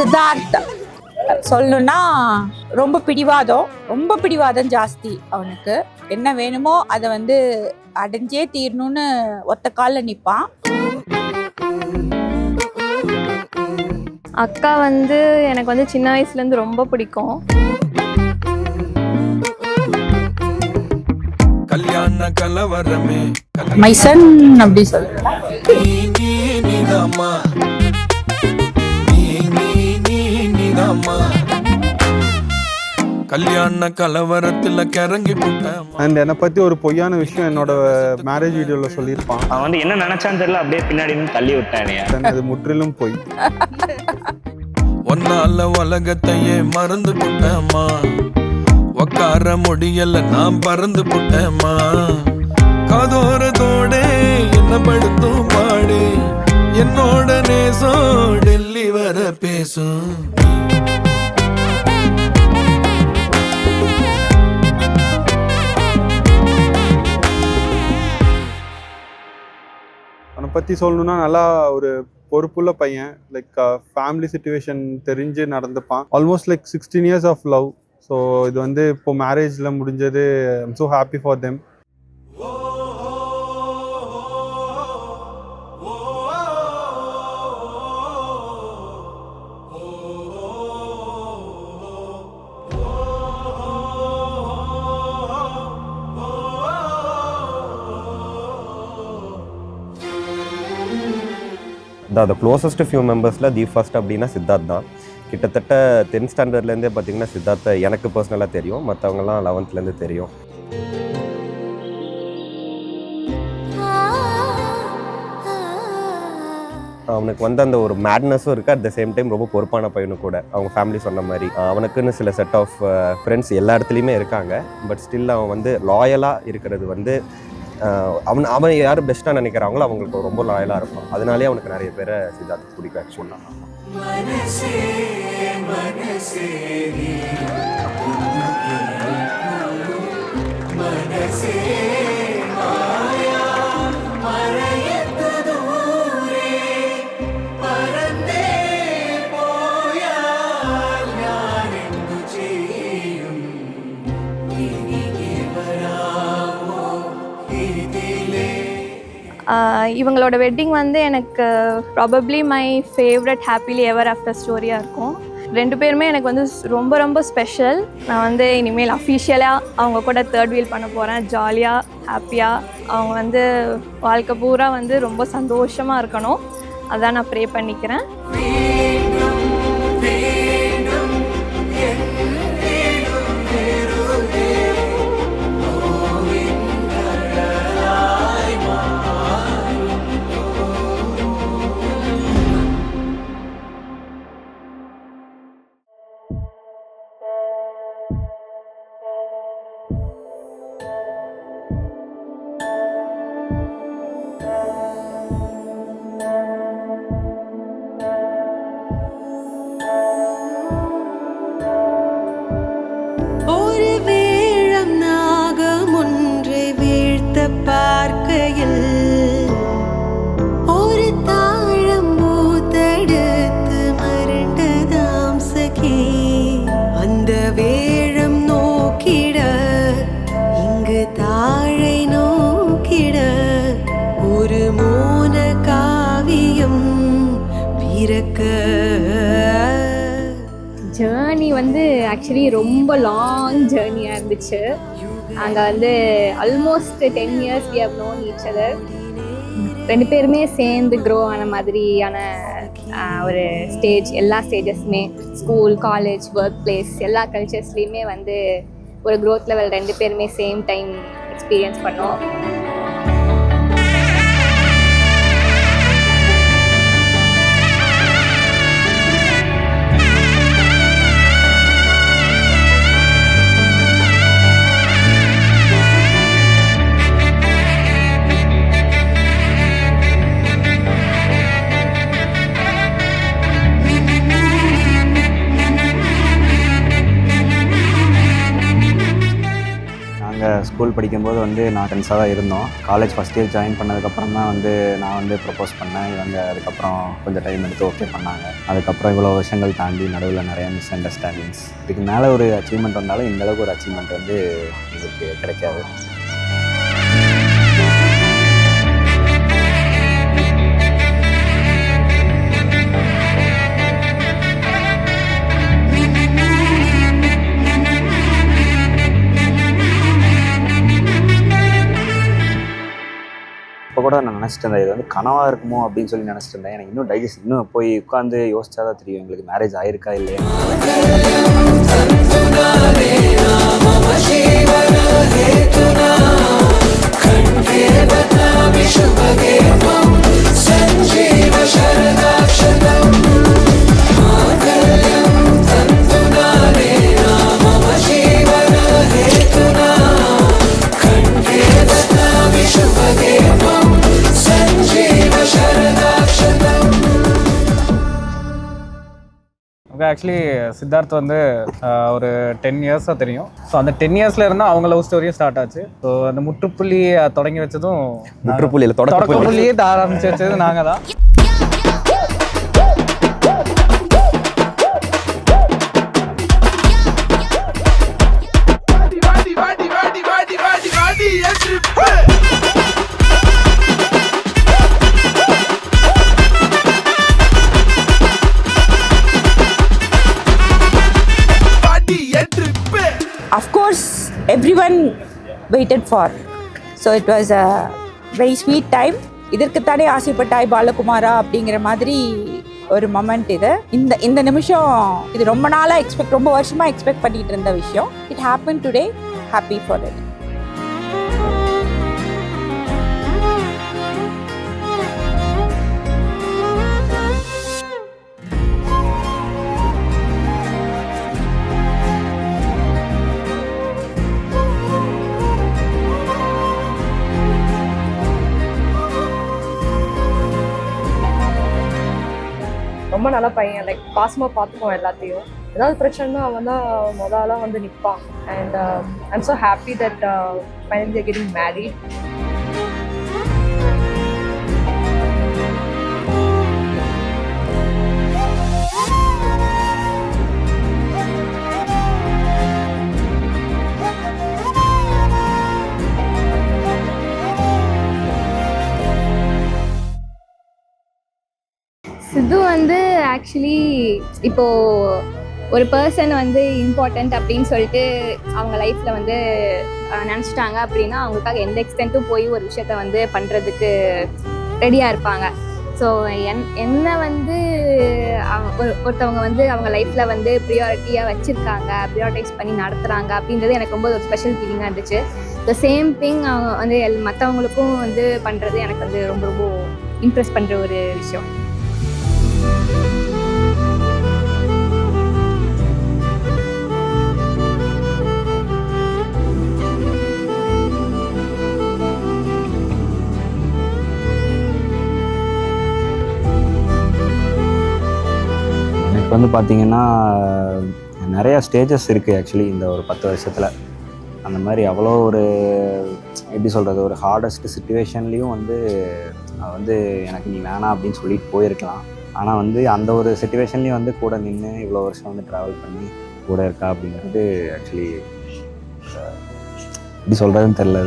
சித்தார்த் சொல்லணும்னா ரொம்ப பிடிவாதம் ஜாஸ்தி. அவனுக்கு என்ன வேணுமோ அதை வந்து அடைஞ்சே தீரணும்னு ஒத்த காலில் நிற்பான். அக்கா வந்து எனக்கு வந்து சின்ன வயசுலேருந்து ரொம்ப பிடிக்கும். கல்யாண கலவரமே மைசன் அப்படி சொல்லுங்க. கல்யாண கலவரத்துல கிறங்கி போட்டேன். அண்ட் என்னை பற்றி ஒரு பொய்யான விஷயம் என்னோட மேரேஜ் வீடியோவில் சொல்லியிருப்பான். அவன் வந்து என்ன நினைச்சான்னு தெரியல, அப்படியே பின்னாடி தள்ளி விட்டானே. அது முற்றிலும் பொய். ஒன்னால உலகத்தையே மறந்து போட்டேம்மா, உக்கார முடியல நான் பறந்து போட்டேம்மா. காதோரத்தோட என்ன படுத்தும் பாடு, என்னோட நேசம் டெல்லி வர பேசும். அவனை பற்றி சொல்லணுன்னா நல்லா ஒரு பொறுப்புள்ள பையன். லைக் ஃபேமிலி சிச்சுவேஷன் தெரிஞ்சு நடந்துப்பான். Almost like 16 years of love. So இது வந்து இப்போ மேரேஜில் முடிஞ்சது. I'm so happy for them. the closest few மெம்பர்ஸில் தி ஃபர்ஸ்ட் அப்படின்னா சித்தார்த் தான். கிட்டத்தட்ட 10th ஸ்டாண்டர்ட்லேருந்தே பார்த்திங்கன்னா சித்தார்த்தை எனக்கு பர்சனலாக தெரியும், மற்றவங்கலாம் 11th தெரியும். அவனுக்கு வந்து அந்த ஒரு மேட்னஸும் இருக்குது, அட் த சேம் டைம் ரொம்ப பொறுப்பான பையனும் கூட. அவங்க ஃபேமிலி சொன்ன மாதிரி அவனுக்குன்னு சில செட் ஆஃப் ஃப்ரெண்ட்ஸ் எல்லா இடத்துலையுமே இருக்காங்க. பட் ஸ்டில் அவன் வந்து லாயலாக இருக்கிறது வந்து அவன் யார் பெஸ்ட்டாக நினைக்கிறாங்களோ அவங்களுக்கு ரொம்ப லாயலாக இருப்பான். அதனாலே அவனுக்கு நிறைய பேரை சித்தார்த்து பிடிக்கும் ஆக்சுவலாக. இவங்களோட வெட்டிங் வந்து எனக்கு probably my favourite happily ever after ஸ்டோரியாக இருக்கும். 2 பேருமே எனக்கு வந்து ரொம்ப ரொம்ப ஸ்பெஷல். நான் வந்து இனிமேல் அஃபிஷியலாக அவங்க கூட 3rd வீல் பண்ண போகிறேன். ஜாலியாக ஹாப்பியாக அவங்க வந்து வாழ்க்கை பூரா வந்து ரொம்ப சந்தோஷமாக இருக்கணும். அதான் நான் ப்ரே பண்ணிக்கிறேன். பார்க்கையில் ஒரு தாழம் மூத்தெடுத்து மருண்டதாம் சகி. அந்த வேழம் நோக்கிட இங்கு தாழை நோக்கிட ஒரு மோன காவியம் பிறக்க. ஜேர்னி வந்து ஆக்சுவலி ரொம்ப லாங் ஜேர்னியாக இருந்துச்சு. நாங்கள் வந்து almost 10 years we have known each other. 2 பேருமே சேர்ந்து க்ரோ ஆன மாதிரியான ஒரு ஸ்டேஜ். எல்லா ஸ்டேஜஸ்மே ஸ்கூல், காலேஜ், ஒர்க் பிளேஸ் எல்லா கல்ச்சர்ஸ்லேயுமே வந்து ஒரு க்ரோத் லெவல் 2 பேருமே சேம் டைம் எக்ஸ்பீரியன்ஸ் பண்ணோம். நாங்கள் ஸ்கூல் படிக்கும்போது வந்து நான் ஃப்ரெண்ட்ஸாக தான் இருந்தோம். காலேஜ் ஃபஸ்ட் இயர் ஜாயின் பண்ணதுக்கப்புறம் தான் வந்து நான் வந்து ப்ரப்போஸ் பண்ணேன். இவங்க அதுக்கப்புறம் கொஞ்சம் டைம் எடுத்து ஓகே பண்ணாங்க. அதுக்கப்புறம் இவ்வளோ வருஷங்கள் தாண்டி நடுவில் நிறைய மிஸ் அண்டர்ஸ்டாண்டிங்ஸ். இதுக்கு மேலே ஒரு அச்சீவ்மெண்ட் வந்தாலும் இந்தளவுக்கு ஒரு அச்சீவ்மெண்ட் வந்து எங்களுக்கு கிடைக்காது. இப்போ கூட நான் நினச்சிட்டு இருந்தேன், இது வந்து கனவாக இருக்குமோ அப்படின்னு சொல்லி நினச்சிட்டு இருந்தேன். எனக்கு இன்னும் டைஜஸ்ட் இன்னும் போய் உட்காந்து யோசிச்சா தான் தெரியும் எங்களுக்கு மேரேஜ் ஆயிருக்கா இல்லையா. ஆக்சுவலி சித்தார்த் வந்து ஒரு 10 இயர்ஸாக தெரியும். ஸோ அந்த 10 இயர்ஸ்ல இருந்து அவங்க லவ் ஸ்டோரியும் ஸ்டார்ட் ஆச்சு. ஸோ அந்த முற்றுப்புள்ளியை தொடங்கி வச்சதும் முற்றுப்புள்ளியில் தொடக்கப்புள்ளியே ஆரம்பிச்சு வச்சது நாங்கள் தான். Of course, everyone waited for. So it was a very sweet time. இதற்குத்தானே ஆசைப்பட்டாய் Balakumara அப்படிங்கிற மாதிரி ஒரு மொமெண்ட் இது. இந்த நிமிஷம் இது ரொம்ப நாளாக ரொம்ப வருஷமாக எக்ஸ்பெக்ட் பண்ணிட்டு இருந்த விஷயம். It happen today. Happy for it. ரொம்ப நல்ல பையன். லைக் பாசமாக பார்த்துக்குவோம் எல்லாத்தையும். ஏதாவது பிரச்சனைனா அவன் தான் முதல்ல வந்து நிற்பான். And I'm so happy that finally they're getting married. Siddhu வந்து ஆக்சுவலி இப்போது ஒரு பர்சன் வந்து இம்பார்ட்டண்ட் அப்படின்னு சொல்லிட்டு அவங்க லைஃப்பில் வந்து நினச்சிட்டாங்க அப்படின்னா அவங்களுக்காக எந்த எக்ஸ்டென்ட்டும் போய் ஒரு விஷயத்த வந்து பண்ணுறதுக்கு ரெடியாக இருப்பாங்க. ஸோ என்ன வந்து ஒருத்தவங்க வந்து அவங்க லைஃப்பில் வந்து ப்ரியாரிட்டியாக வச்சுருக்காங்க, ப்ரியாரிட்டைஸ் பண்ணி நடத்துகிறாங்க அப்படின்றது எனக்கு ரொம்ப ஒரு ஸ்பெஷல் ஃபீலிங்காக இருந்துச்சு. த சேம் திங் அவங்க வந்து மற்றவங்களுக்கும் வந்து பண்ணுறது எனக்கு வந்து ரொம்ப ரொம்ப இம்ப்ரெஸ் பண்ணுற ஒரு விஷயம். எனக்கு வந்து பார்த்திங்கன்னா நிறையா ஸ்டேஜஸ் இருக்குது ஆக்சுவலி இந்த ஒரு 10 வருஷத்தில். அந்த மாதிரி அவ்வளோ ஒரு எப்படி சொல்கிறது, ஒரு ஹார்டஸ்ட் சுச்சுவேஷன்லேயும் வந்து வந்து எனக்கு நீ வேணாம் அப்படின்னு சொல்லிட்டு போயிருக்கலாம். ஆனால் வந்து அந்த ஒரு சுச்சுவேஷன்லேயும் வந்து கூட நின்று இவ்வளோ வருஷம் வந்து ட்ராவல் பண்ணி கூட இருக்கா அப்படிங்கிறது ஆக்சுவலி எப்படி சொல்கிறதுன்னு தெரில.